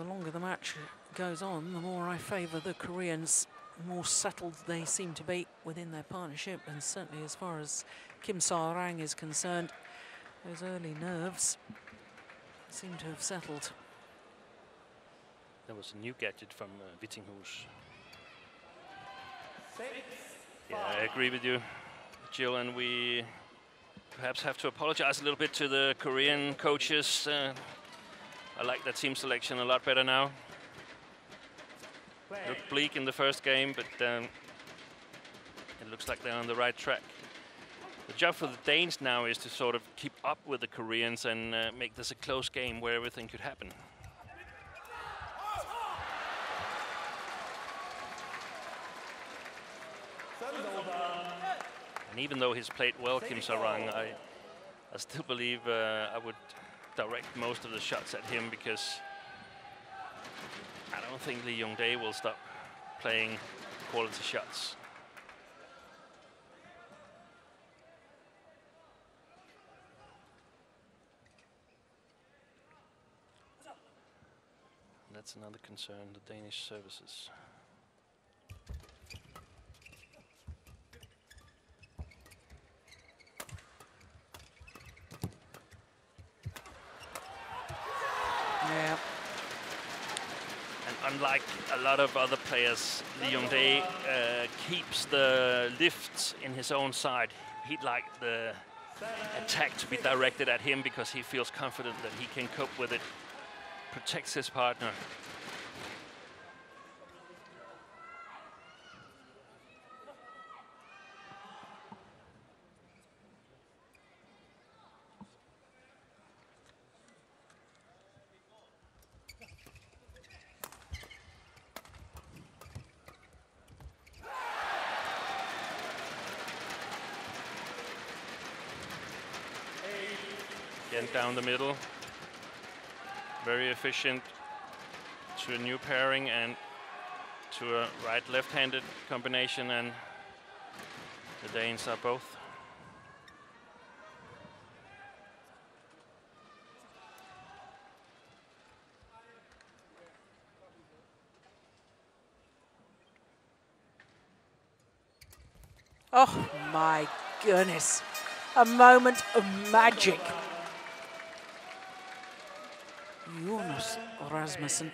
the longer the match goes on, the more I favour the Koreans. The more settled they seem to be within their partnership, and certainly as far as Kim Sa-rang is concerned, those early nerves seem to have settled. There was a new gadget from Vittinghus. Yeah, I agree with you, Jill, and we perhaps have to apologize a little bit to the Korean coaches. I like that team selection a lot better now. Looked bleak in the first game, but it looks like they're on the right track. The job for the Danes now is to sort of keep up with the Koreans and make this a close game where everything could happen. And even though he's played well, Kim Sa-rang, I still believe I would direct most of the shots at him, because I don't think the Yong Dae will stop playing quality shots. That's another concern, the Danish services. Yeah. And unlike a lot of other players, Yong Dae keeps the lifts in his own side. He'd like the attack to be directed at him because he feels confident that he can cope with it, protects his partner. Again, down the middle. Very efficient to a new pairing and to a right-left-handed combination, and the Danes are both. Oh my goodness, a moment of magic. Jonas Rasmussen.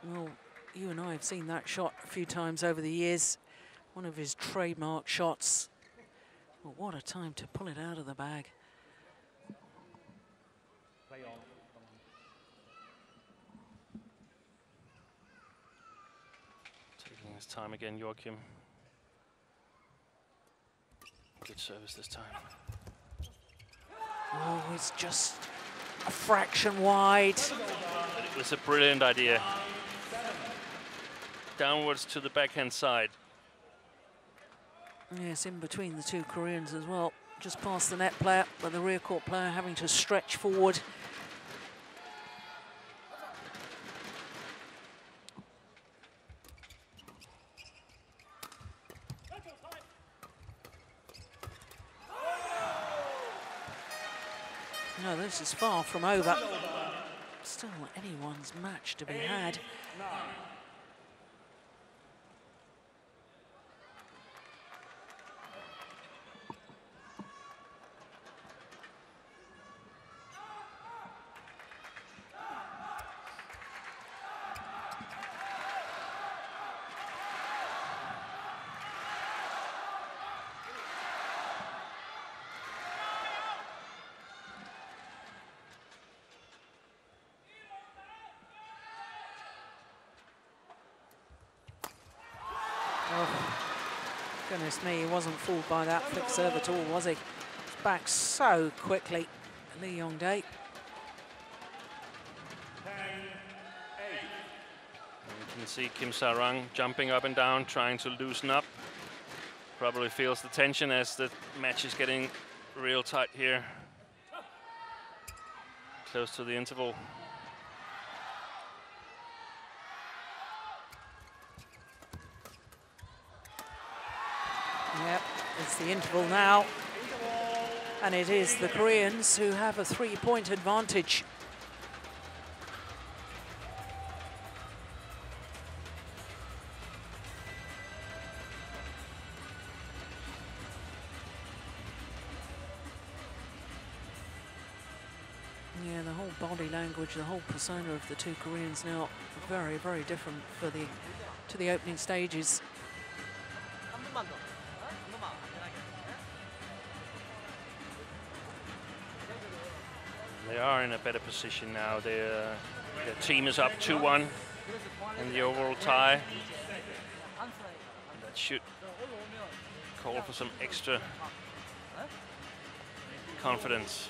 Well, you and I have seen that shot a few times over the years. One of his trademark shots. But what a time to pull it out of the bag. Taking his time again, Joachim. Good service this time. Oh, it's just a fraction wide. But it was a brilliant idea. Downwards to the backhand side. Yes, in between the two Koreans as well. Just past the net player, but the rear court player having to stretch forward. No, this is far from over. Still anyone's match to be had. Oh, goodness me, he wasn't fooled by that flick serve at all, was he? It's back so quickly, Lee Yong Dae. You can see Kim Sa-rang jumping up and down, trying to loosen up. Probably feels the tension as the match is getting real tight here. Close to the interval. Yep, it's the interval now. And it is the Koreans who have a 3-point advantage. Yeah, the whole body language, the whole persona of the two Koreans now very, very different for to the opening stages. They are in a better position now. Their team is up 2-1 in the overall tie. That should call for some extra confidence.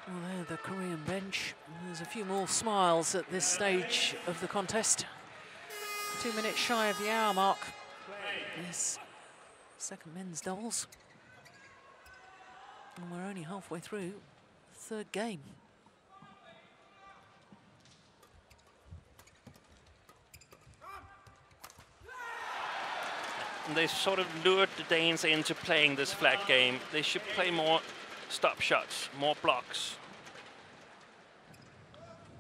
Well, there, the Korean bench. There's a few more smiles at this stage of the contest. 2 minutes shy of the hour mark. This second men's doubles. And we're only halfway through the third game. They sort of lured the Danes into playing this flat game. They should play more stop shots, more blocks.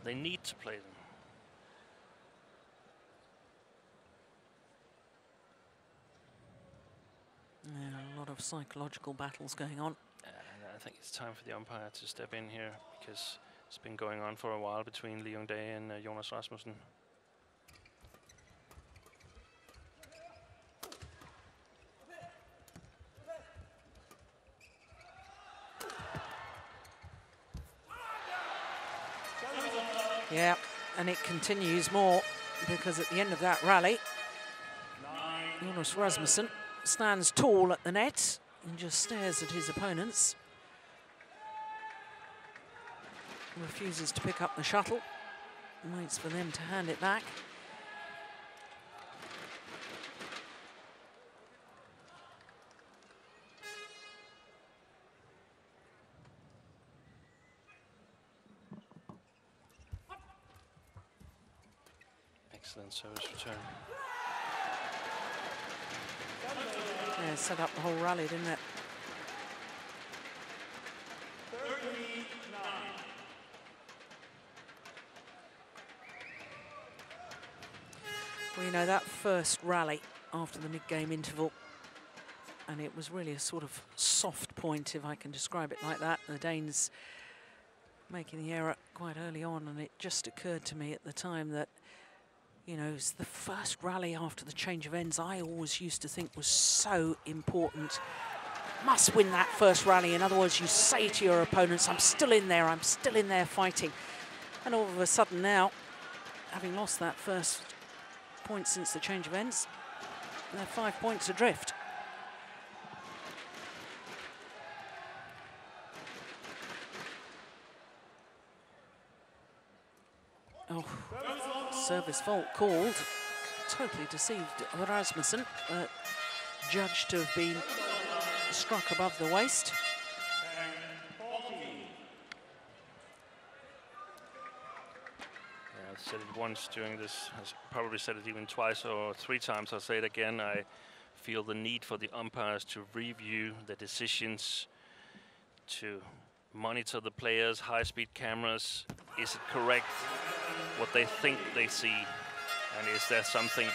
They need to play them. Yeah, a lot of psychological battles going on. I think it's time for the umpire to step in here, because it's been going on for a while between Yong Dae and Jonas Rasmussen. Yeah, and it continues more, because at the end of that rally, Jonas Rasmussen stands tall at the net and just stares at his opponents. Refuses to pick up the shuttle, waits for them to hand it back. Excellent service return. Yeah, set up the whole rally, didn't it? Well, you know, that first rally after the mid-game interval, and it was really a sort of soft point, if I can describe it like that. The Danes making the error quite early on, and it just occurred to me at the time that, you know, it's the first rally after the change of ends I always used to think was so important. Must win that first rally. In other words, you say to your opponents, I'm still in there fighting. And all of a sudden now, having lost that first point since the change of ends, they're 5 points adrift. Oh, service fault called. Totally deceived Rasmussen, judged to have been struck above the waist. I've said it once during this, I've probably said it even twice or 3 times. I'll say it again. I feel the need for the umpires to review the decisions, to monitor the players, high-speed cameras. Is it correct what they think they see? And is there something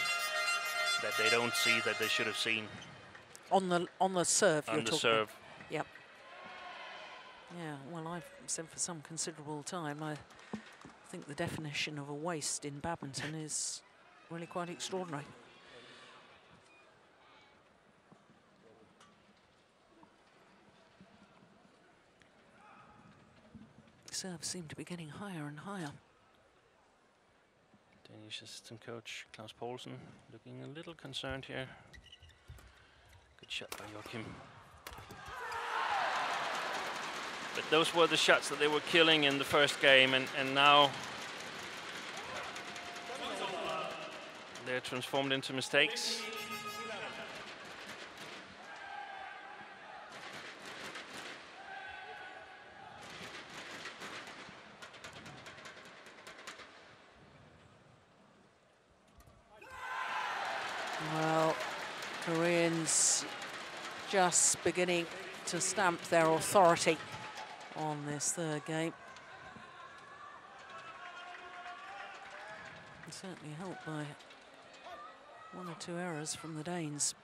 that they don't see that they should have seen? On the serve, on the serve. Yep. Yeah, well, I've said for some considerable time, I think the definition of a waist in badminton is really quite extraordinary. Serves seem to be getting higher and higher. Danish assistant coach Claus Poulsen looking a little concerned here. Good shot by Joachim. But those were the shots that they were killing in the first game, and now they're transformed into mistakes. Koreans just beginning to stamp their authority on this third game. And certainly helped by 1 or 2 errors from the Danes.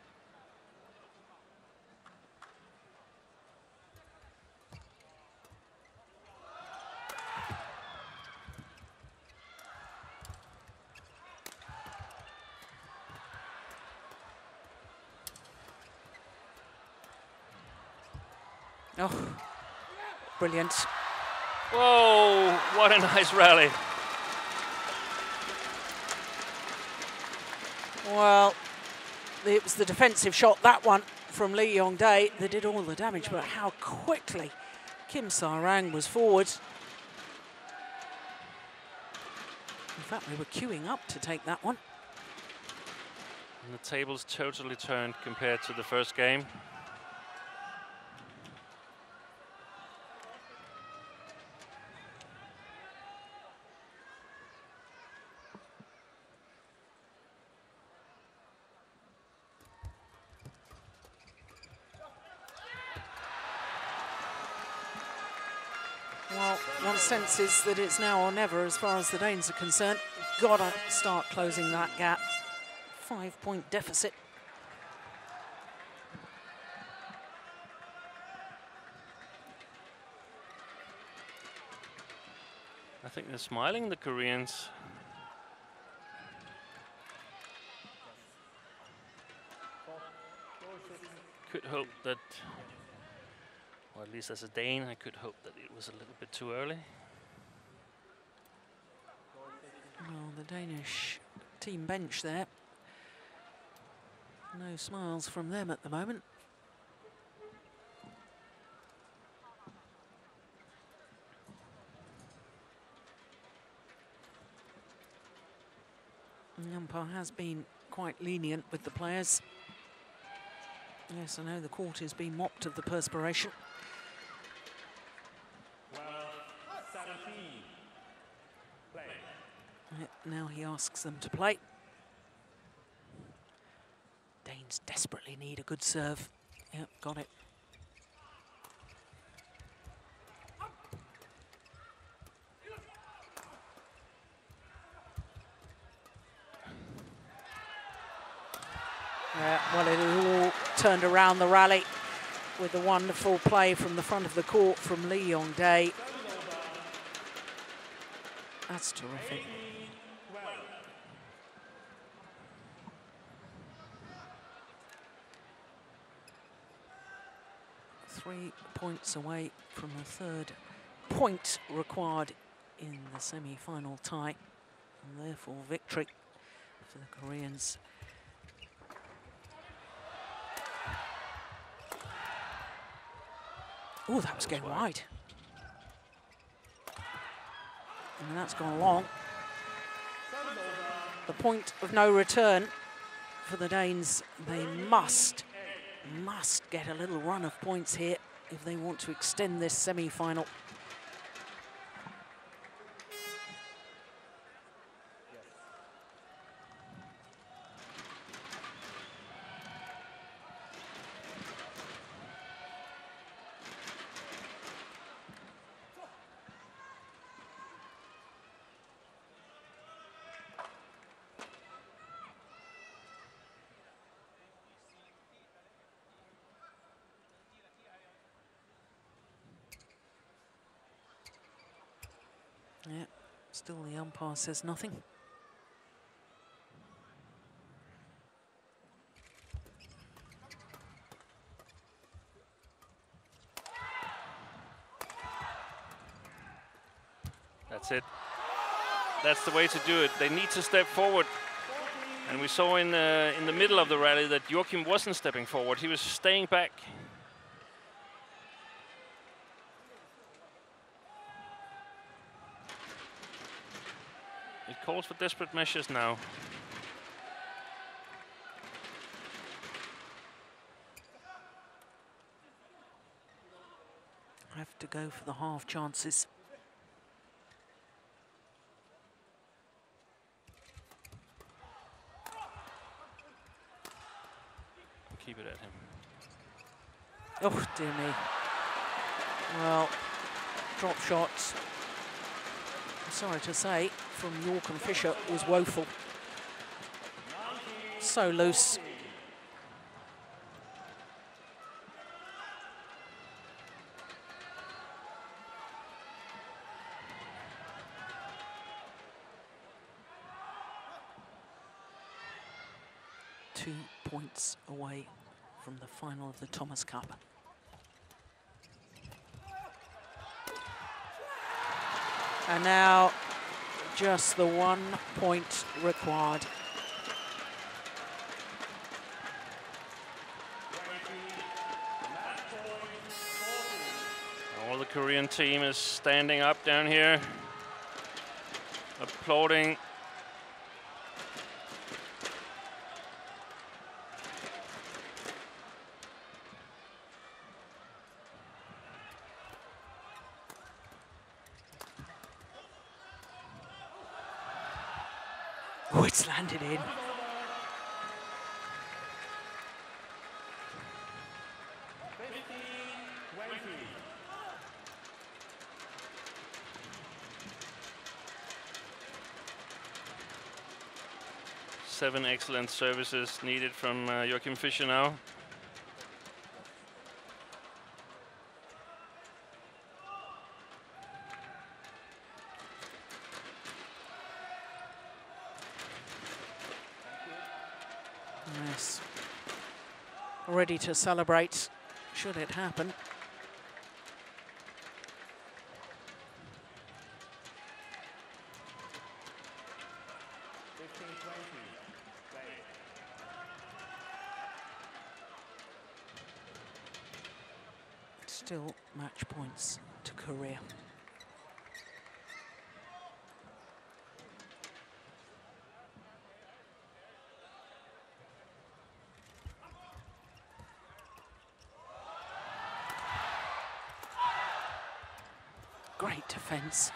Oh, brilliant. Whoa, what a nice rally. Well, it was the defensive shot, that one, from Yong Dae, that did all the damage, but how quickly Kim Sa-rang was forward. In fact, they were queuing up to take that one. And the tables totally turned compared to the first game. Well, one senses that it's now or never as far as the Danes are concerned. Gotta start closing that gap. 5-point deficit. I think they're smiling, the Koreans. Could hope that, or at least as a Dane, I could hope that it was a little bit too early. Well, the Danish team bench there. No smiles from them at the moment. The umpire has been quite lenient with the players. Yes, I know the court has been mopped of the perspiration. Well, 17. Play. Now he asks them to play. Danes desperately need a good serve. Yep, got it. Well, it all turned around the rally with a wonderful play from the front of the court from Yong Dae. That's terrific. 3 points away from the third point required in the semi-final tie, and therefore victory for the Koreans. Oh, that was going wide. And that's gone long. The point of no return for the Danes. They must get a little run of points here if they want to extend this semi-final. Yeah, still the umpire says nothing. That's it. That's the way to do it. They need to step forward. And we saw in the middle of the rally that Joachim wasn't stepping forward. He was staying back. It calls for desperate measures now. I have to go for the half chances. keep it at him. Oh, dear me. Well, drop shots, I'm sorry to say, from York and Fischer was woeful. So loose. Two points away from the final of the Thomas Cup. And now just the 1 point required. All the Korean team is standing up down here, applauding. Oh, it's landed in. Seven excellent services needed from Joachim Fischer now. Yes. Ready to celebrate, should it happen. Still match points to Korea. Great defense.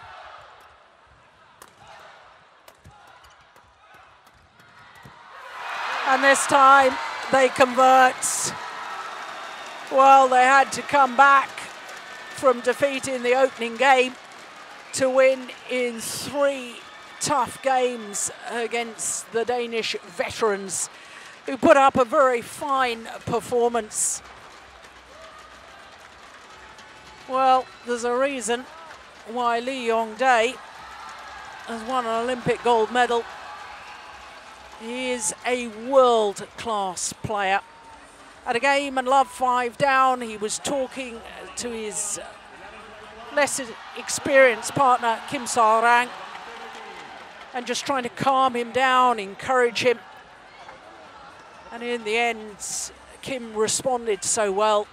And this time they convert. Well, they had to come back from defeat in the opening game to win in 3 tough games against the Danish veterans, who put up a very fine performance. Well, there's a reason why Yong Dae has won an Olympic gold medal. He is a world-class player. At a game and love 5 down, he was talking to his less experienced partner, Kim Sa-rang, and just trying to calm him down, encourage him. And in the end, Kim responded so well.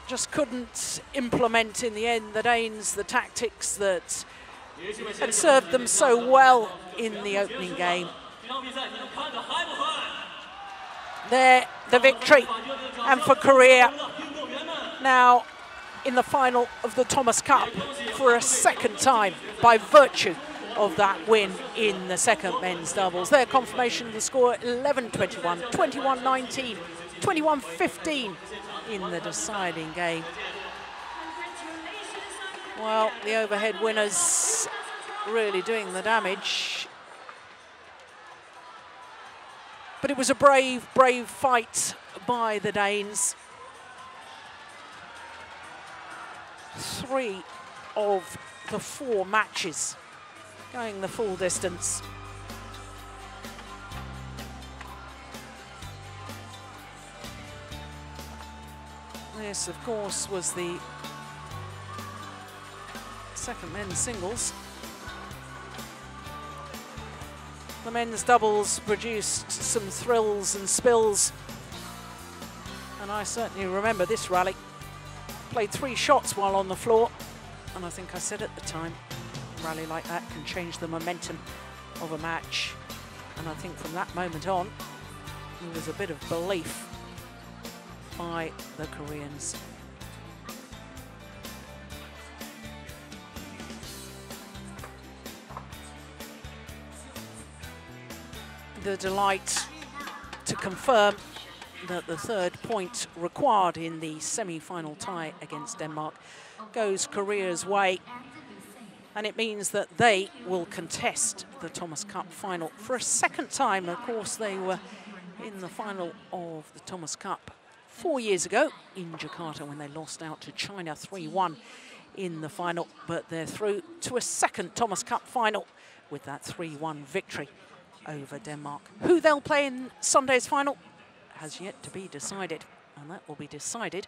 Just couldn't implement in the end, the Danes, the tactics that had served them so well in the opening game. There, the victory, and for Korea now in the final of the Thomas Cup for a second time by virtue of that win in the second men's doubles. Their confirmation of the score 11-21, 21-19, 21-15 in the deciding game. Well, the overhead winners really doing the damage. But it was a brave, brave fight by the Danes. 3 of the 4 matches going the full distance. This, of course, was the second men's singles. The men's doubles produced some thrills and spills, and I certainly remember this rally. Played 3 shots while on the floor, and I think I said at the time, a rally like that can change the momentum of a match. And I think from that moment on, there was a bit of belief by the Koreans. the delight to confirm that the third point required in the semi-final tie against Denmark goes Korea's way. And it means that they will contest the Thomas Cup final for a second time. Of course, they were in the final of the Thomas Cup 4 years ago in Jakarta when they lost out to China 3-1 in the final. But they're through to a second Thomas Cup final with that 3-1 victory over Denmark. Who they'll play in Sunday's final has yet to be decided, and that will be decided